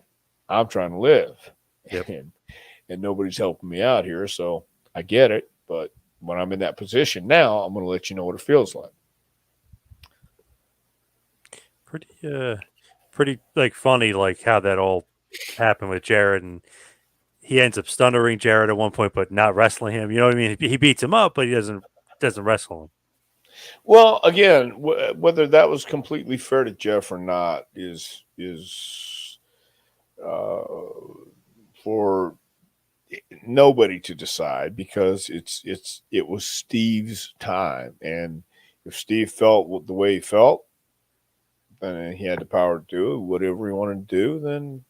I'm trying to live. Yep. And nobody's helping me out here. So I get it. But when I'm in that position now, I'm going to let you know what it feels like. Pretty like funny, like how that all happened with Jarrett, and he ends up stunnering Jarrett at one point, but not wrestling him. You know what I mean? He beats him up, but he doesn't wrestle him. Well, again, whether that was completely fair to Jeff or not is uh, for nobody to decide because it was Steve's time, and if Steve felt the way he felt, then he had the power to do it, whatever he wanted to do. Then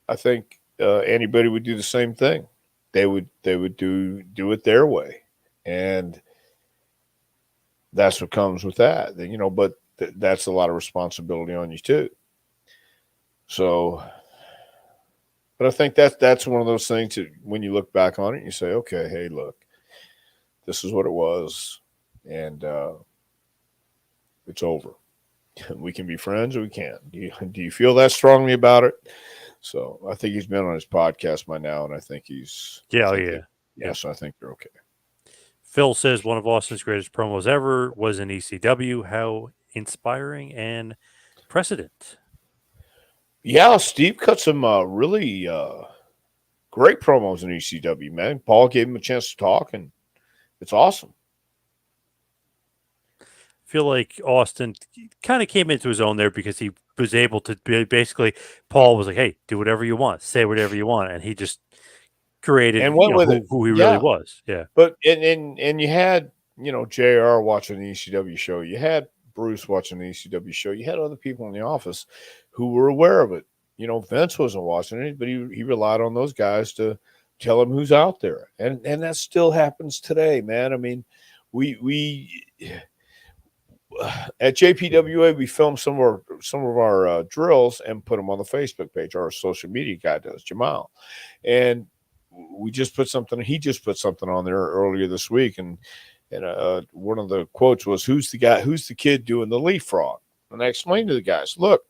I think anybody would do the same thing. They would do it their way, and that's what comes with that. You know, but that's a lot of responsibility on you too. So, but I think that's one of those things that when you look back on it, you say, okay, hey, look, this is what it was, and it's over. We can be friends, or we can't. Do you feel that strongly about it? So I think he's been on his podcast by now, and I think he's Yeah, I oh, think yeah. Yep. so I think they're okay. Phil says one of Austin's greatest promos ever was in ECW. How inspiring and precedent. Yeah, Steve cut some really great promos in ECW, man. Paul gave him a chance to talk, and it's awesome. Feel like Austin kind of came into his own there because he was able to basically. Paul was like, "Hey, do whatever you want, say whatever you want," and he just created, And went with it. who he really Yeah. was. Yeah, But and you had, you know, JR watching the ECW show. You had Bruce watching the ECW show. You had other people in the office who were aware of it. You know, Vince wasn't watching it, but he relied on those guys to tell him who's out there. And that still happens today, man. I mean, we at JPWA we film some of our drills and put them on the Facebook page. Our social media guy does, Jamal, and we just put something. He just put something on there earlier this week, and one of the quotes was, "Who's the guy? Who's the kid doing the leapfrog?" And I explained to the guys, "Look,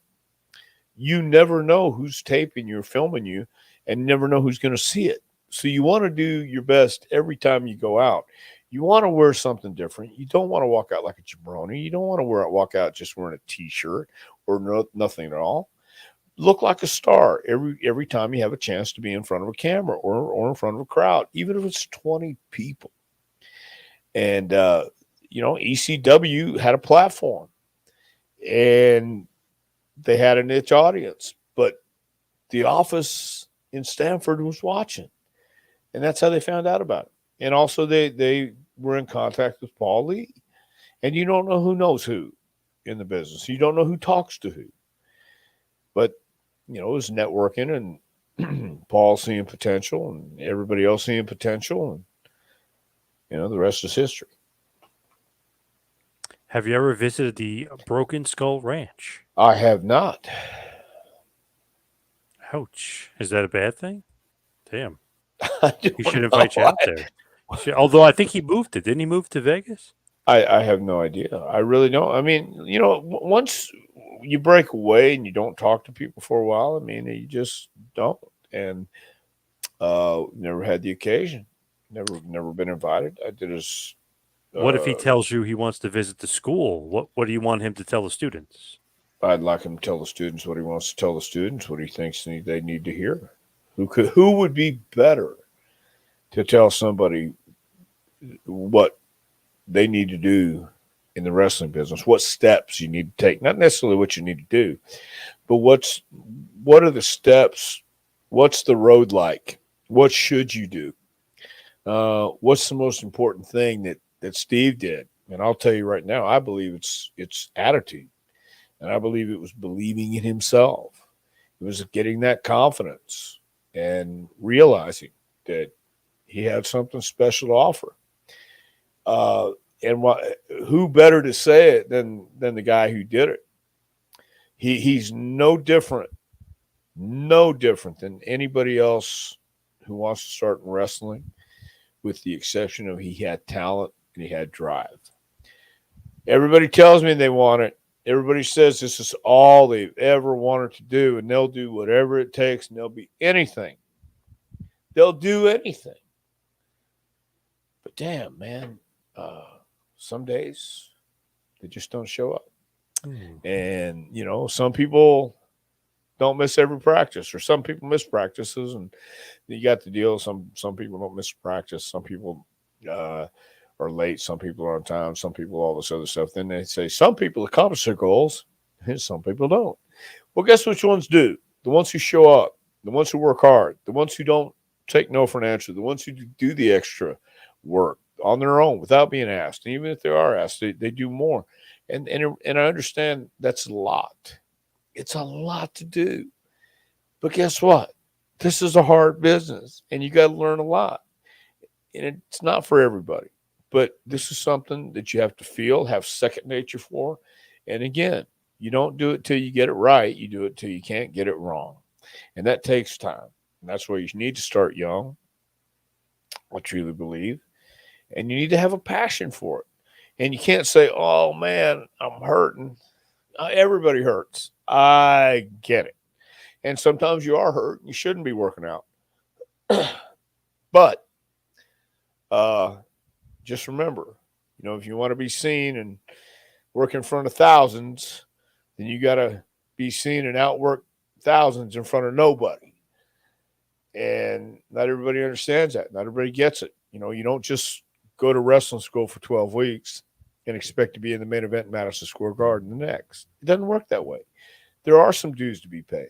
you never know who's taping you or filming you, and never know who's going to see it. So you want to do your best every time you go out. You want to wear something different. You don't want to walk out like a jabroni. You don't want to walk out just wearing a t-shirt or nothing at all. Look like a star every time you have a chance to be in front of a camera or in front of a crowd, even if it's 20 people." And you know, ECW had a platform and they had a niche audience, but the office in Stanford was watching, and that's how they found out about it. And also, they were in contact with Paul Lee, and you don't know who knows who in the business. You don't know who talks to who, but you know, it was networking and Paul seeing potential, and everybody else seeing potential, and you know, the rest is history. have you ever visited the Broken Skull Ranch? I have not. Ouch! Is that a bad thing? Damn, I he should don't invite you know. out there. Although I think he moved it. Didn't he move to Vegas? I have no idea. I really don't. I mean, you know, once you break away and you don't talk to people for a while, I mean, you just don't. And never had the occasion. Never been invited. I did his. What if he tells you he wants to visit the school? What do you want him to tell the students? I'd like him to tell the students what he wants to tell the students, what he thinks they need to hear. Who would be better to tell somebody what they need to do in the wrestling business, what steps you need to take, not necessarily what you need to do, but what are the steps? What's the road like? What should you do? What's the most important thing that Steve did? And I'll tell you right now, I believe it's attitude, and I believe it was believing in himself. It was getting that confidence and realizing that he had something special to offer. Uh, and who better to say it than the guy who did it? He's no different than anybody else who wants to start in wrestling, with the exception of he had talent and he had drive. Everybody tells me they want it. Everybody says this is all they've ever wanted to do, and they'll do whatever it takes, and they'll be anything. They'll do anything. But damn, man, some days they just don't show up. And, some people don't miss every practice, or some people miss practices, and you got the deal. Some people don't miss practice. Some people are late. Some people are on time. Some people all this other stuff. Then they say some people accomplish their goals, and some people don't. Well, guess which ones do? The ones who show up, the ones who work hard, the ones who don't take no for an answer, the ones who do the extra work on their own without being asked. And even if they are asked, they do more. And I understand that's a lot. It's a lot to do. But guess what? This is a hard business, and you got to learn a lot. And it's not for everybody. But this is something that you have to feel, have second nature for. And again, you don't do it till you get it right. You do it till you can't get it wrong. And that takes time. And that's why you need to start young, I truly believe. And you need to have a passion for it. And you can't say, oh, man, I'm hurting. Everybody hurts. I get it. And sometimes you are hurt. You shouldn't be working out. But just remember, if you want to be seen and work in front of thousands, then you got to be seen and outwork thousands in front of nobody. And not everybody understands that. Not everybody gets it. You don't just go to wrestling school for 12 weeks and expect to be in the main event in Madison Square Garden the next. It doesn't work that way. There are some dues to be paid.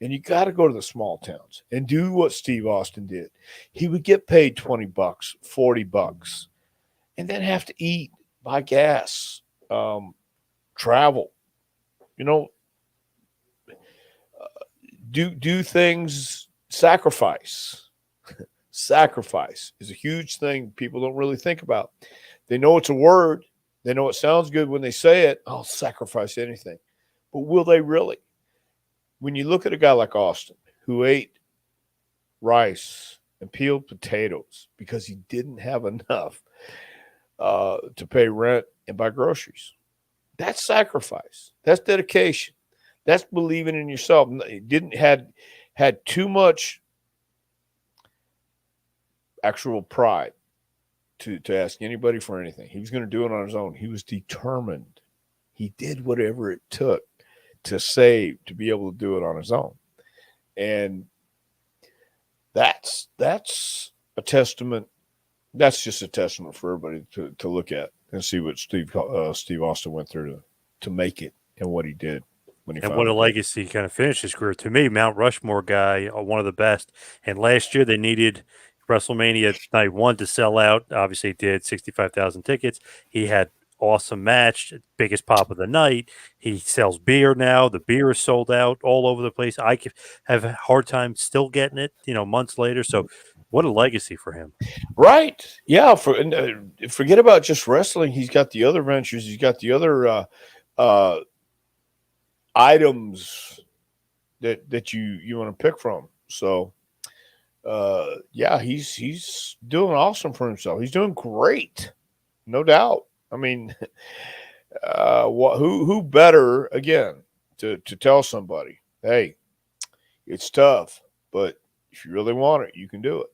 And you got to go to the small towns and do what Steve Austin did. He would get paid $20, $40, and then have to eat, buy gas, travel. Do things, sacrifice. Sacrifice is a huge thing people don't really think about. They know it's a word. They know it sounds good when they say it. I'll sacrifice anything. But will they really? When you look at a guy like Austin, who ate rice and peeled potatoes because he didn't have enough to pay rent and buy groceries, that's sacrifice. That's dedication. That's believing in yourself. He didn't had too much actual pride to ask anybody for anything. He was going to do it on his own. He was determined. He did whatever it took to save, to be able to do it on his own. And that's a testament. That's just a testament for everybody to look at and see what Steve Austin went through to make it, and what he did when he And what a legacy kind of finished his career. To me, Mount Rushmore guy, one of the best. And last year they needed WrestleMania night 1 to sell out. Obviously it did, 65,000 tickets. He had awesome match, biggest pop of the night. He sells beer now. The beer is sold out all over the place. I have a hard time still getting it, months later. So what a legacy for him. Right. Yeah. Forget about just wrestling. He's got the other ventures. He's got the other items that you want to pick from. So yeah, he's doing awesome for himself. He's doing great, no doubt. I mean, who better again to tell somebody, hey, it's tough, but if you really want it, you can do it.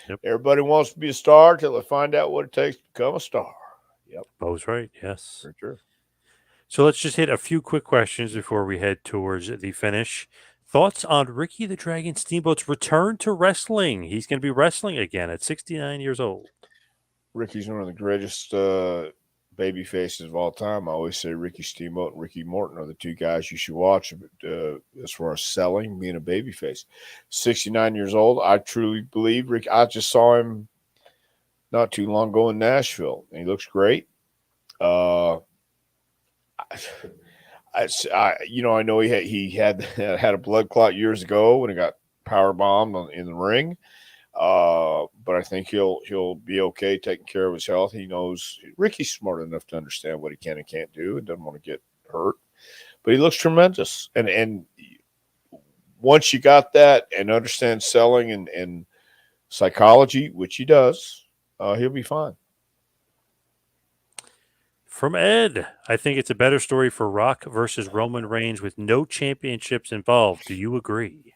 Yep. Everybody wants to be a star till they find out what it takes to become a star. Yep. Bo's right. Yes. For sure. So let's just hit a few quick questions before we head towards the finish. Thoughts on Ricky the Dragon Steamboat's return to wrestling? He's going to be wrestling again at 69 years old. Ricky's one of the greatest baby faces of all time. I always say Ricky Steamboat and Ricky Morton are the two guys you should watch as far as selling, being a baby face. 69 years old. I truly believe Rick. I just saw him not too long ago in Nashville. And he looks great. I know he had had a blood clot years ago when he got power bombed in the ring. But I think he'll be okay taking care of his health. He knows Ricky's smart enough to understand what he can and can't do and doesn't want to get hurt. But he looks tremendous. And once you got that and understand selling and psychology, which he does, he'll be fine. From Ed, I think it's a better story for Rock versus Roman Reigns with no championships involved. Do you agree?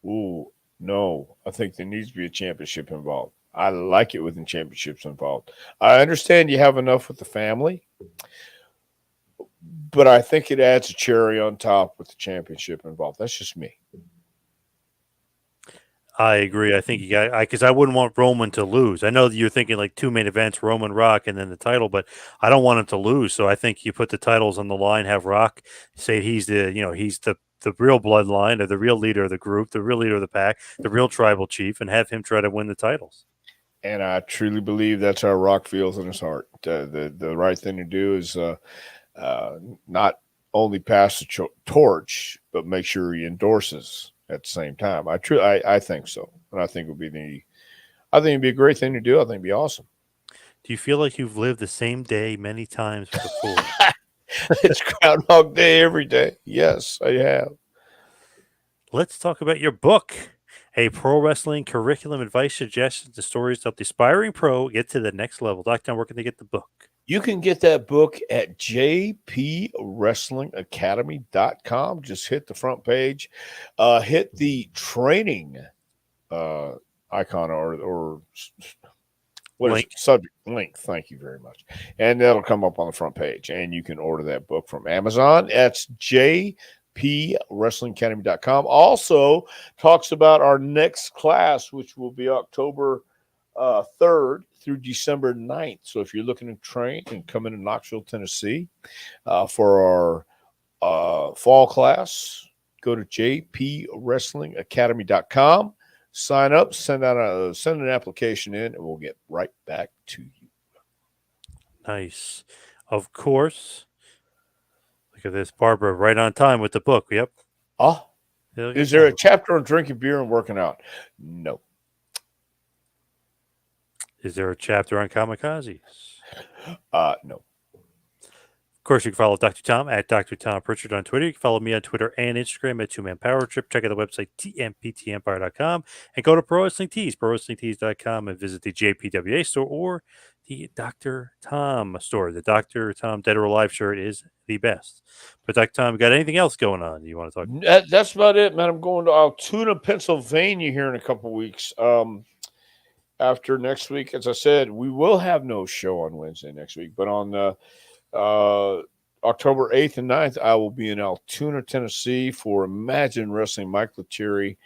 Ooh, no. I think there needs to be a championship involved. I like it with the championships involved. I understand you have enough with the family, but I think it adds a cherry on top with the championship involved. That's just me. I agree. I think you got because I wouldn't want Roman to lose. I know that you're thinking like two main events, Roman Rock, and then the title, but I don't want him to lose. So I think you put the titles on the line, have Rock say he's the real bloodline or the real leader of the group, the real leader of the pack, the real tribal chief, and have him try to win the titles. And I truly believe that's how Rock feels in his heart. The right thing to do is not only pass the torch, but make sure he endorses at the same time. I think so, and I think it'd be a great thing to do. I think it'd be awesome. Do you feel like you've lived the same day many times before? It's Groundhog Day every day. Yes, I have. Let's talk about your book, a pro wrestling curriculum, advice, suggestions, and stories to help the aspiring pro get to the next level. Dr. Tom, where can they get the book? You can get that book at jpwrestlingacademy.com. Just hit the front page, hit the training icon or what Link. is it? Subject link. Thank you very much. And that'll come up on the front page. And you can order that book from Amazon. That's jpwrestlingacademy.com. Also talks about our next class, which will be October 3rd through December 9th. So if you're looking to train and come into Knoxville, Tennessee for our fall class, go to jpwrestlingacademy.com. Sign up, send an application in, and we'll get right back to you. Nice. Of course. Look at this, Barbara, right on time with the book. Yep. Is there a chapter on drinking beer and working out? No. Is there a chapter on kamikazes? No. Of course, you can follow Dr. Tom at Dr. Tom Prichard on Twitter. You can follow me on Twitter and Instagram at 2Man Power Trip. Check out the website, tmptempire.com, and go to Pro Wrestling Tees, prowrestlingtees.com, and visit the JPWA store or the Dr. Tom store. The Dr. Tom Dead or Alive shirt is the best. But Dr. Tom, got anything else going on you want to talk about? That's about it, man. I'm going to Altoona, Pennsylvania here in a couple weeks. After next week, as I said, we will have no show on Wednesday next week, but on October 8th and 9th, I will be in Altoona, Tennessee for Imagine Wrestling. Mike Lettieri,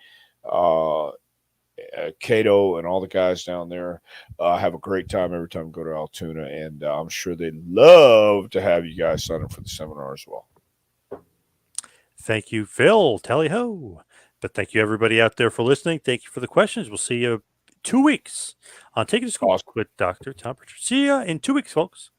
Cato, and all the guys down there have a great time every time we go to Altoona, and I'm sure they'd love to have you guys sign up for the seminar as well. Thank you, Phil. Tally ho. But thank you, everybody out there, for listening. Thank you for the questions. We'll see you 2 weeks on Taking the Scoop with Dr. Tom Prichard. See you in 2 weeks, folks.